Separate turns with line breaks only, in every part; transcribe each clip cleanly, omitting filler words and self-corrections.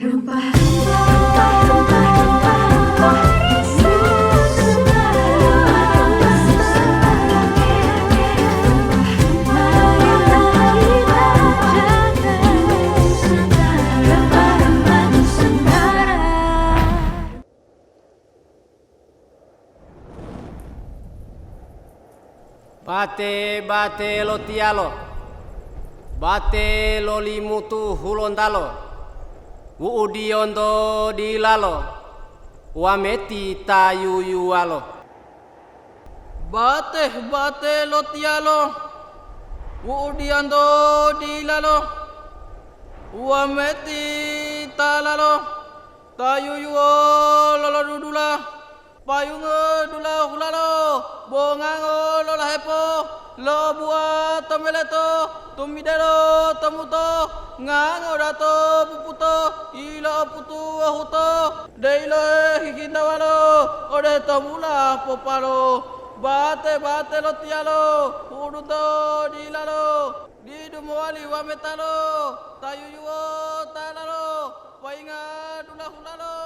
Bate bate lo tialo, bate lo limutu hulondalo, uudiondo di lalo, uameti tayuyualo.
Bate bate lo tialo, uudiondo di lalo, uameti talalo, tayuyuo lolo dudula. Payungo dula hulalo, bongango lola hepo, lo buat tomeleto, tumidero tomuto, ngango dato puputo, ilo putu ahuto, deilo hikindawalo, ode tomula popalo, bate bate lo tialo, uruto dilalo, di dumuali wametalo, tayuyuo talalo, painga dula hulalo,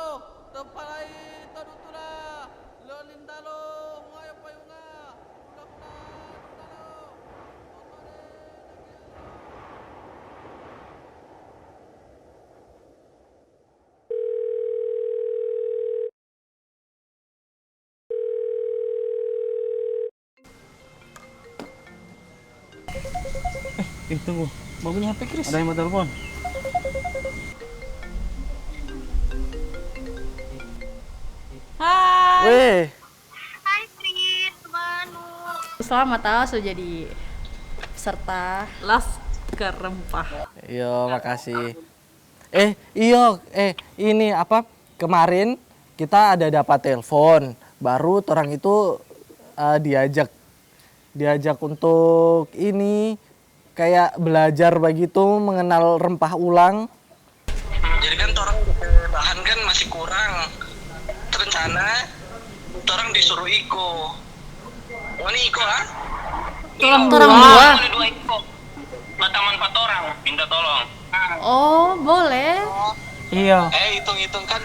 tepalai tadutula. Lolindalo, ngayo payunga, ulapna, dundalo,
Tunggu, mau punya HP Chris?
Ada yang mau telepon?
Hai.
Weh,
Hai Tris, Manu.
Selamat tahu sudah jadi peserta
Laskar Rempah.
iya makasih. Ini apa? Kemarin kita ada dapat telepon, baru orang itu diajak untuk ini kayak belajar begitu mengenal rempah ulang.
Jadi kan orang bahan kan masih kurang. Rencana orang disuruh Iko. Oh ini Iko ah?
Tolong dua.
Ada 2 Iko. Bataman 4 orang, minta tolong.
Oh, boleh.
Iya.
Hitung-hitung kan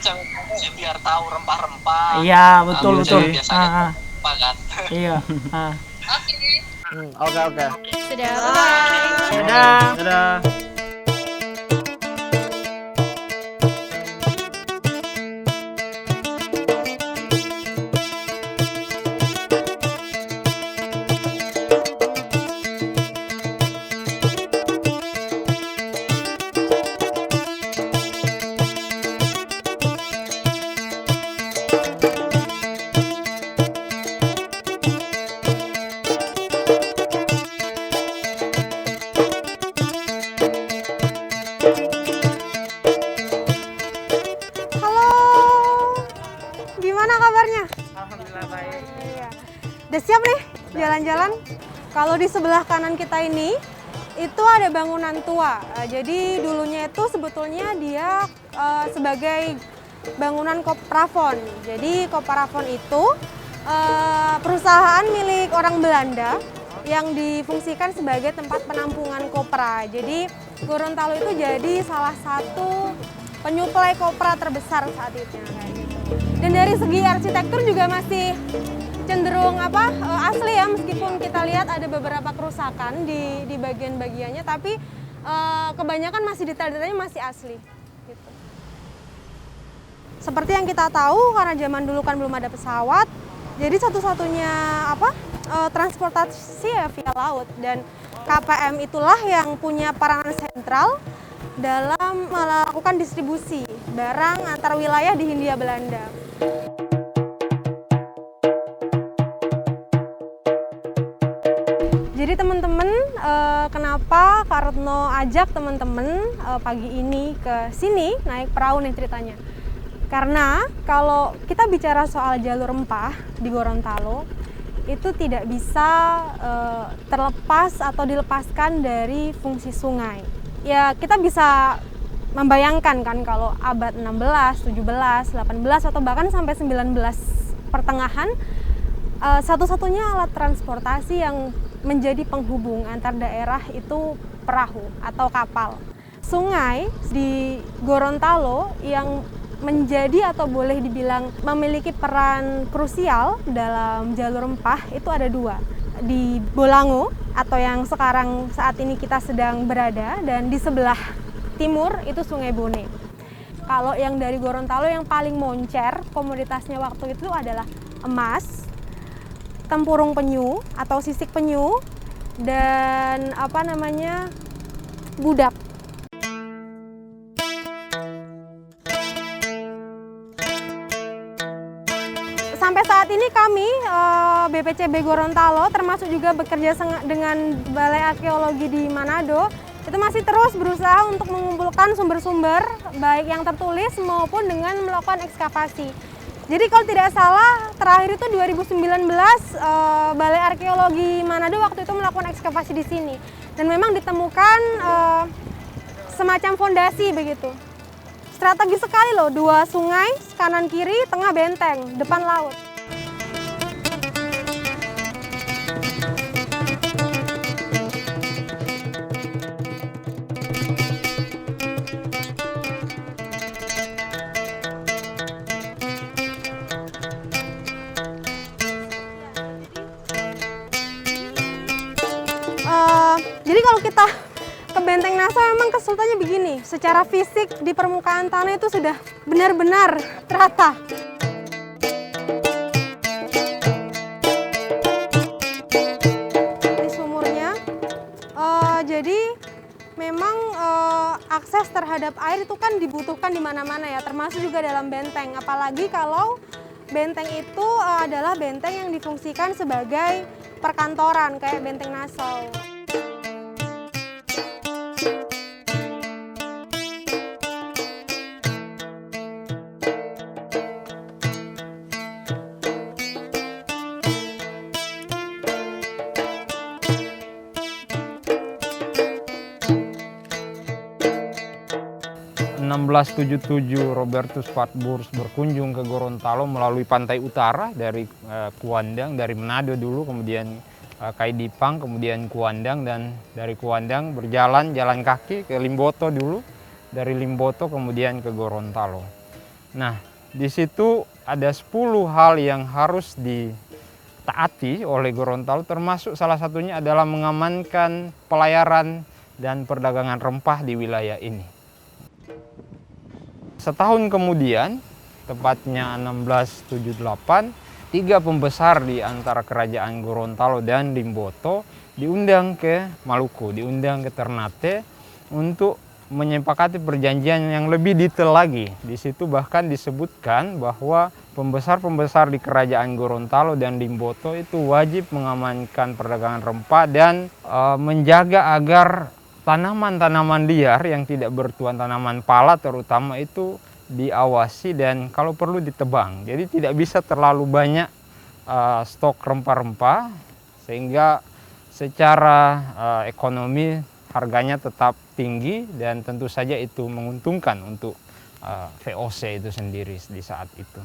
biar tahu rempah-rempah.
Iya, betul betul.
Biasanya rempah kan.
Iya.
Oke.
Sudah. Bye.
Dadah.
Udah siap nih jalan-jalan? Kalau di sebelah kanan kita ini, itu ada bangunan tua. Jadi dulunya itu sebetulnya dia sebagai bangunan Koprafon. Jadi Koprafon itu perusahaan milik orang Belanda yang difungsikan sebagai tempat penampungan kopra. Jadi Gorontalo itu jadi salah satu penyuplai kopra terbesar saat itu. Dan dari segi arsitektur juga masih cenderung asli ya, meskipun kita lihat ada beberapa kerusakan di bagian-bagiannya, tapi kebanyakan masih detail-detailnya masih asli. Gitu. Seperti yang kita tahu, karena zaman dulu kan belum ada pesawat, jadi satu-satunya transportasi ya via laut, dan KPM itulah yang punya peranan sentral dalam melakukan distribusi barang antar wilayah di Hindia Belanda. Jadi teman-teman, kenapa Kak Retno ajak teman-teman pagi ini ke sini naik perahu nih ceritanya? Karena kalau kita bicara soal jalur rempah di Gorontalo, itu tidak bisa terlepas atau dilepaskan dari fungsi sungai. Ya kita bisa membayangkan kan kalau abad 16, 17, 18 atau bahkan sampai 19 pertengahan, satu-satunya alat transportasi yang menjadi penghubung antar daerah itu perahu atau kapal. sungai di Gorontalo yang menjadi atau boleh dibilang memiliki peran krusial dalam jalur rempah itu ada 2. Di Bolango atau yang sekarang saat ini kita sedang berada, dan di sebelah timur itu Sungai Bone. Kalau yang dari Gorontalo yang paling moncer komoditasnya waktu itu adalah emas, tempurung penyu atau sisik penyu, dan budak. Sampai saat ini kami BPCB Gorontalo termasuk juga bekerja dengan Balai Arkeologi di Manado itu masih terus berusaha untuk mengumpulkan sumber-sumber baik yang tertulis maupun dengan melakukan ekskavasi. Jadi kalau tidak salah terakhir itu 2019 Balai Arkeologi Manado waktu itu melakukan ekskavasi di sini dan memang ditemukan semacam fondasi begitu. Strategis sekali loh, 2 sungai, kanan kiri, tengah benteng, depan laut. Jadi kalau kita ke Benteng Naso memang kesulitannya begini, secara fisik di permukaan tanah itu sudah benar-benar rata. Di sumurnya, jadi memang akses terhadap air itu kan dibutuhkan di mana-mana ya, termasuk juga dalam benteng. Apalagi kalau benteng itu adalah benteng yang difungsikan sebagai perkantoran kayak Benteng Naso.
1677 Robertus Wartburg berkunjung ke Gorontalo melalui pantai utara dari Kuandang, dari Manado dulu, kemudian Kaidipang, kemudian Kuandang, dan dari Kuandang jalan kaki ke Limboto dulu, dari Limboto kemudian ke Gorontalo. Nah, di situ ada 10 hal yang harus ditaati oleh Gorontalo, termasuk salah satunya adalah mengamankan pelayaran dan perdagangan rempah di wilayah ini. Setahun kemudian, tepatnya 1678, 3 pembesar di antara kerajaan Gorontalo dan Limboto diundang ke Maluku, diundang ke Ternate untuk menyepakati perjanjian yang lebih detail lagi. Di situ bahkan disebutkan bahwa pembesar-pembesar di kerajaan Gorontalo dan Limboto itu wajib mengamankan perdagangan rempah dan menjaga agar tanaman-tanaman liar yang tidak bertuan, tanaman pala terutama, itu diawasi dan kalau perlu ditebang. Jadi tidak bisa terlalu banyak stok rempah-rempah sehingga secara ekonomi harganya tetap tinggi dan tentu saja itu menguntungkan untuk VOC itu sendiri di saat itu.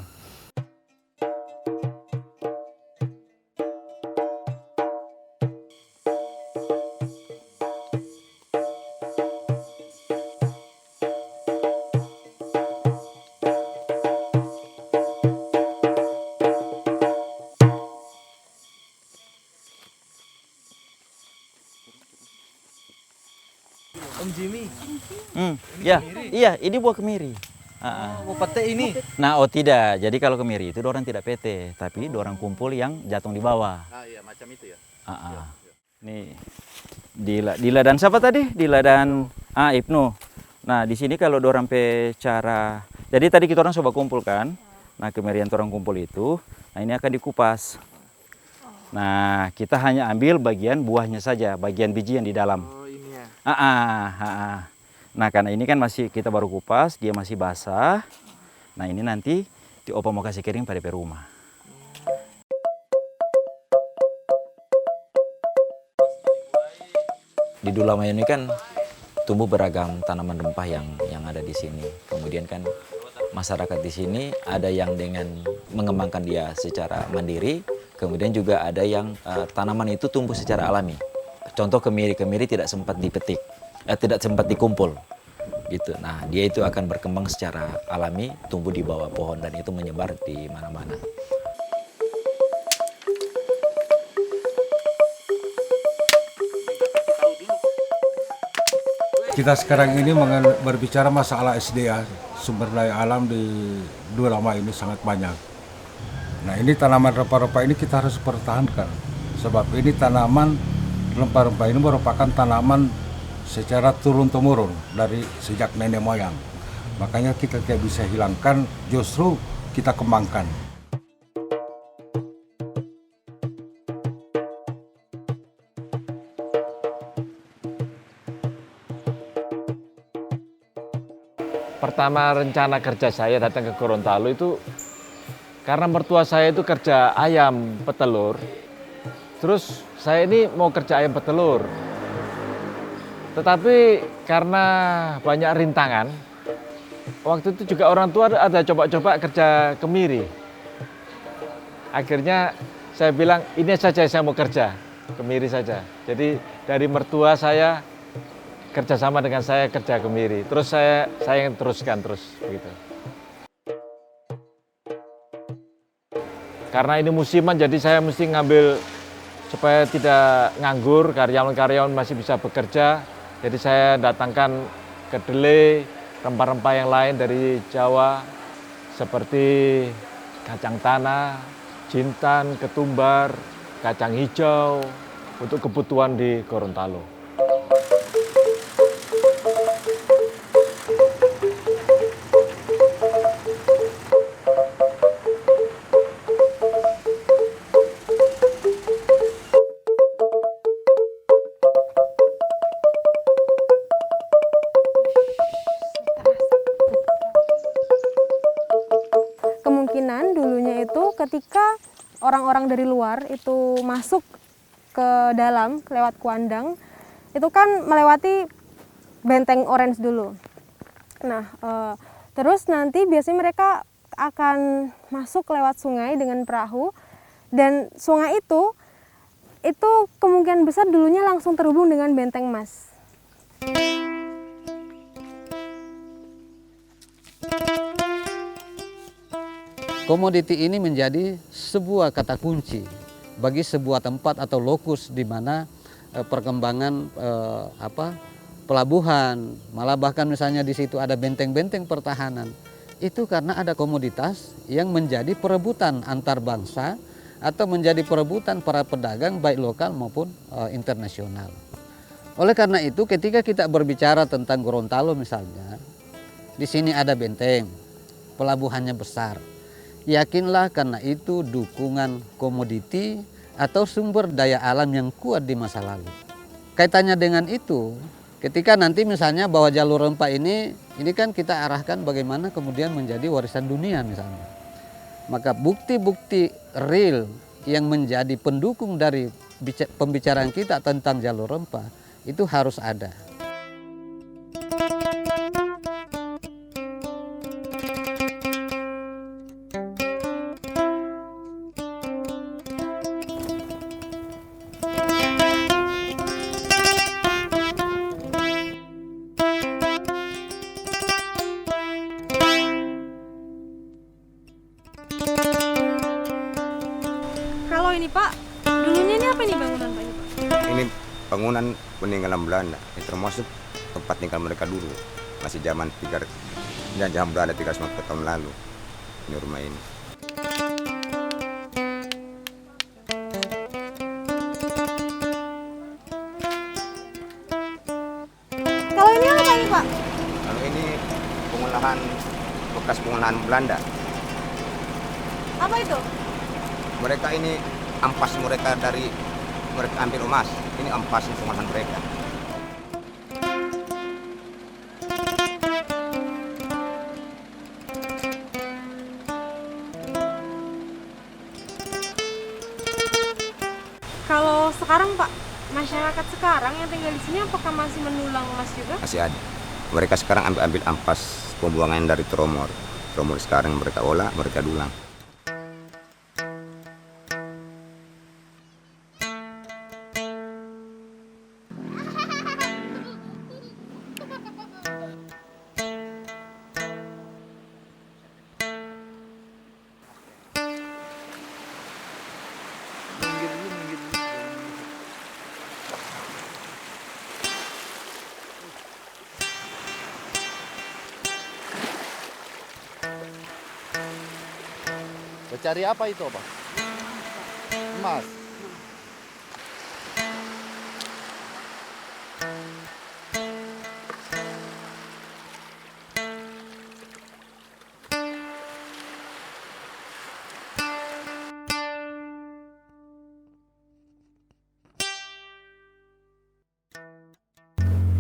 Om Jimmy.
Ya, iya, ini buah kemiri.
Oh, pete ini.
Nah, oh tidak. Jadi kalau kemiri itu orang tidak PT, tapi orang kumpul yang jatuh di bawah.
Iya, macam itu ya.
Nih, Dila dan siapa tadi? Dila dan Ibnu. Nah, di sini kalau orang cara, jadi tadi kita orang coba kumpulkan. Nah, kemirian orang kumpul itu, nah ini akan dikupas. Nah, kita hanya ambil bagian buahnya saja, bagian biji yang di dalam.
Oh, ini ya.
Nah, karena ini kan masih kita baru kupas, dia masih basah. Nah, ini nanti Opa mau kasih kering pada rumah. Di Dulama ini kan tumbuh beragam tanaman rempah yang ada di sini. Kemudian kan masyarakat di sini ada yang dengan mengembangkan dia secara mandiri, kemudian juga ada yang tanaman itu tumbuh secara alami. Contoh kemiri tidak sempat dipetik, tidak sempat dikumpul. Gitu. Nah, dia itu akan berkembang secara alami, tumbuh di bawah pohon dan itu menyebar di mana-mana.
Kita sekarang ini berbicara masalah SDA, sumber daya alam di Dua Lama ini sangat banyak. Nah, ini tanaman rempah-rempah ini kita harus pertahankan. Sebab ini tanaman rempah-rempah ini merupakan tanaman secara turun-temurun dari sejak nenek moyang. Makanya kita tidak bisa hilangkan, justru kita kembangkan.
Pertama rencana kerja saya datang ke Gorontalo itu karena mertua saya itu kerja ayam petelur. Terus saya ini mau kerja ayam petelur. Tetapi karena banyak rintangan, waktu itu juga orang tua ada coba-coba kerja kemiri. Akhirnya saya bilang ini saja saya mau kerja, kemiri saja. Jadi dari mertua saya kerjasama dengan saya kerja kemiri. Terus saya yang teruskan terus begitu. Karena ini musiman jadi saya mesti ngambil supaya tidak nganggur, karyawan-karyawan masih bisa bekerja. Jadi saya datangkan kedelai, rempah-rempah yang lain dari Jawa seperti kacang tanah, jintan, ketumbar, kacang hijau untuk kebutuhan di Gorontalo.
Kemungkinan dulunya itu ketika orang-orang dari luar itu masuk ke dalam lewat Kuandang, itu kan melewati Benteng Orange dulu. Nah, terus nanti biasanya mereka akan masuk lewat sungai dengan perahu, dan sungai itu kemungkinan besar dulunya langsung terhubung dengan Benteng Mas.
Komoditi ini menjadi sebuah kata kunci bagi sebuah tempat atau lokus di mana perkembangan pelabuhan, malah bahkan misalnya di situ ada benteng-benteng pertahanan. Itu karena ada komoditas yang menjadi perebutan antar bangsa atau menjadi perebutan para pedagang baik lokal maupun internasional. Oleh karena itu ketika kita berbicara tentang Gorontalo misalnya, di sini ada benteng, pelabuhannya besar. Yakinlah karena itu dukungan komoditi atau sumber daya alam yang kuat di masa lalu. Kaitannya dengan itu, ketika nanti misalnya bahwa jalur rempah ini kan kita arahkan bagaimana kemudian menjadi warisan dunia misalnya. Maka bukti-bukti real yang menjadi pendukung dari pembicaraan kita tentang jalur rempah itu harus ada.
Kalau ini Pak, dulunya ini apa nih bangunan Pak?
Ini bangunan peninggalan Belanda, ini termasuk tempat tinggal mereka dulu. Masih zaman Belanda 350 tahun lalu. Ini rumah ini.
Kalau ini apa ini Pak?
Kalau ini bekas pengolahan Belanda.
Apa itu?
Mereka ini ampas mereka ambil emas. Ini ampas pengolahan mereka.
Kalau sekarang Pak, masyarakat sekarang yang tinggal di sini apakah masih mendulang emas juga?
Masih ada. Mereka sekarang ambil ampas pembuangan dari Tromor. Tromor sekarang mereka olah, mereka dulang.
Cari apa itu, Pak? Emas.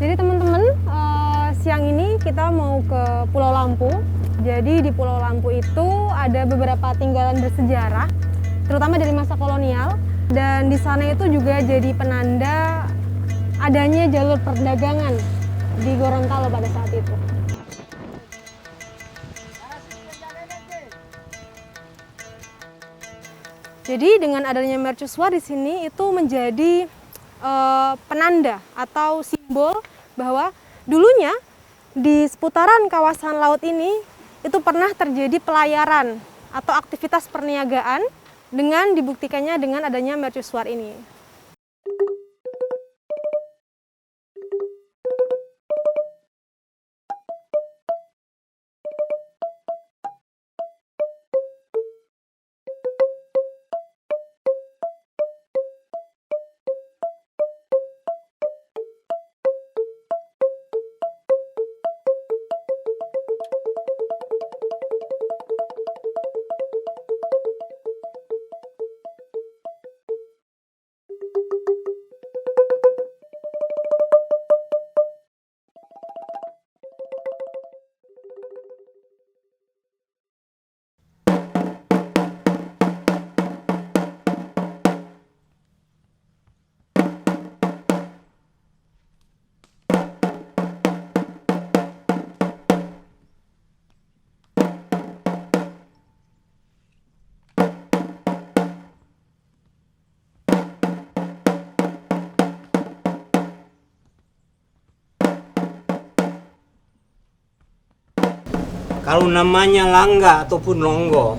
Jadi teman-teman, siang ini kita mau ke Pulau Lampu. Jadi di Pulau Lampu itu ada beberapa tinggalan bersejarah, terutama dari masa kolonial. Dan di sana itu juga jadi penanda adanya jalur perdagangan di Gorontalo pada saat itu. Jadi dengan adanya mercusuar di sini itu menjadi penanda atau simbol bahwa dulunya di seputaran kawasan laut ini itu pernah terjadi pelayaran atau aktivitas perniagaan dengan dibuktikannya dengan adanya mercusuar ini.
Kalau namanya langga ataupun longgo,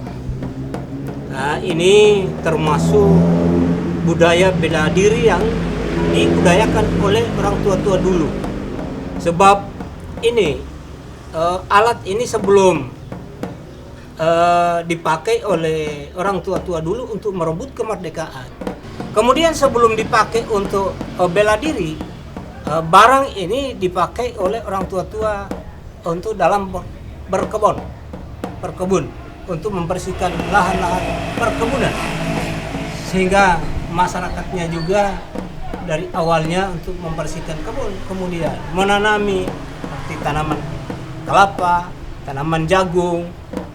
nah, ini termasuk budaya bela diri yang dibudayakan oleh orang tua-tua dulu. Sebab ini alat ini sebelum dipakai oleh orang tua-tua dulu untuk merebut kemerdekaan. Kemudian sebelum dipakai untuk bela diri, barang ini dipakai oleh orang tua-tua untuk dalam berkebun untuk membersihkan lahan-lahan perkebunan, sehingga masyarakatnya juga dari awalnya untuk membersihkan kebun, kemudian menanami seperti tanaman kelapa, tanaman jagung,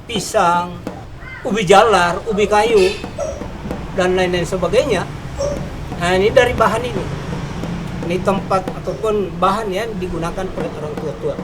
pisang, ubi jalar, ubi kayu, dan lain-lain sebagainya. Nah, ini dari bahan ini tempat ataupun bahan yang digunakan oleh orang tua-tua.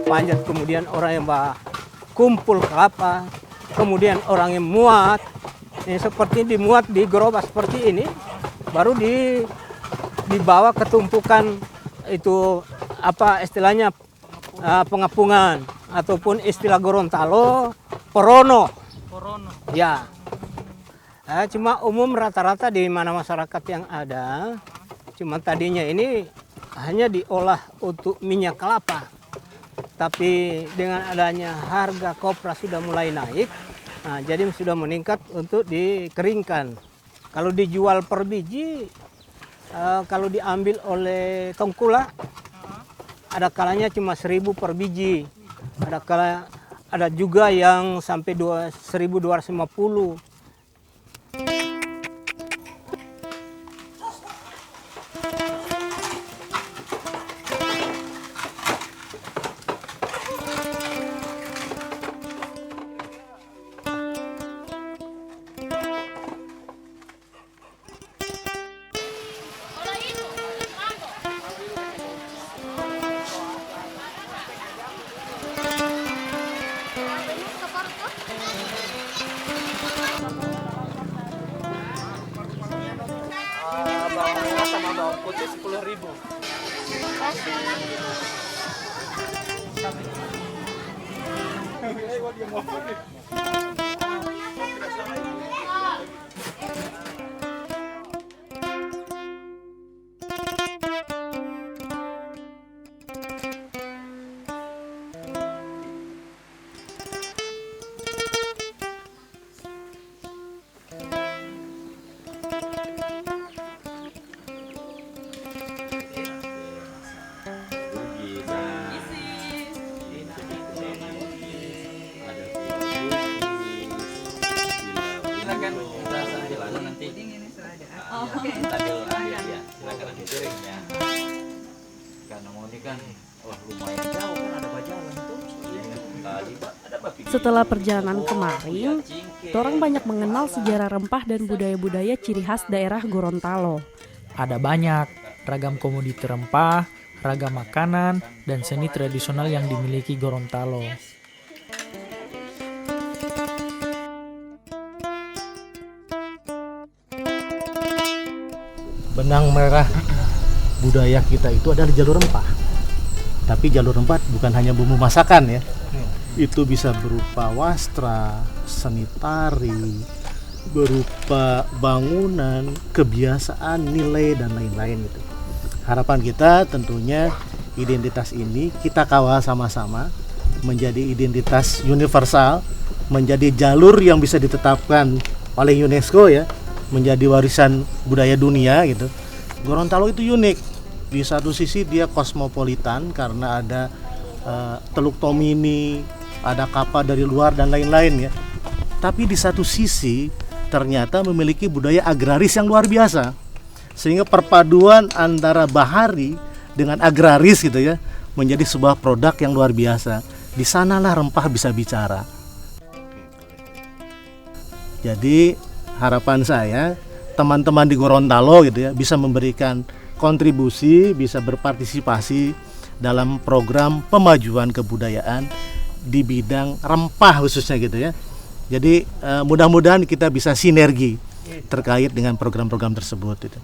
Panjat, kemudian orang yang kumpul kelapa, kemudian orang yang muat, ini seperti dimuat di gerobak seperti ini, baru dibawa ke tumpukan itu apa istilahnya pengapungan ataupun istilah Gorontalo porono.
Porono.
Ya, cuma umum rata-rata di mana masyarakat yang ada, cuma tadinya ini hanya diolah untuk minyak kelapa. Tapi dengan adanya harga kopra sudah mulai naik, nah, jadi sudah meningkat untuk dikeringkan. Kalau dijual per biji, kalau diambil oleh tengkulak, ada kalanya cuma 1.000 per biji. Ada juga yang sampai 1.250.
bawang putih 10.000.
Silakan kita sambil nanti. Sambil ambil ya, silakan ambil piringnya. Karena mau ini kan, wah lumayan jauh kan ada jalan tuh.
Setelah perjalanan kemarin, orang banyak mengenal sejarah rempah dan budaya-budaya ciri khas daerah Gorontalo.
Ada banyak ragam komoditi rempah, ragam makanan, dan seni tradisional yang dimiliki Gorontalo.
Benang merah budaya kita itu adalah jalur rempah. Tapi jalur rempah bukan hanya bumbu masakan ya. Itu bisa berupa wastra, seni tari, berupa bangunan, kebiasaan, nilai dan lain-lain gitu. Harapan kita tentunya identitas ini kita kawal sama-sama menjadi identitas universal, menjadi jalur yang bisa ditetapkan oleh UNESCO ya, menjadi warisan budaya dunia gitu. Gorontalo itu unik. Di satu sisi dia kosmopolitan karena ada Teluk Tomini, ada kapal dari luar dan lain-lain ya. Tapi di satu sisi ternyata memiliki budaya agraris yang luar biasa. Sehingga perpaduan antara bahari dengan agraris gitu ya menjadi sebuah produk yang luar biasa. Di sanalah rempah bisa bicara. Jadi harapan saya teman-teman di Gorontalo gitu ya bisa memberikan kontribusi, bisa berpartisipasi dalam program pemajuan kebudayaan di bidang rempah khususnya gitu ya. Jadi mudah-mudahan kita bisa sinergi terkait dengan program-program tersebut gitu.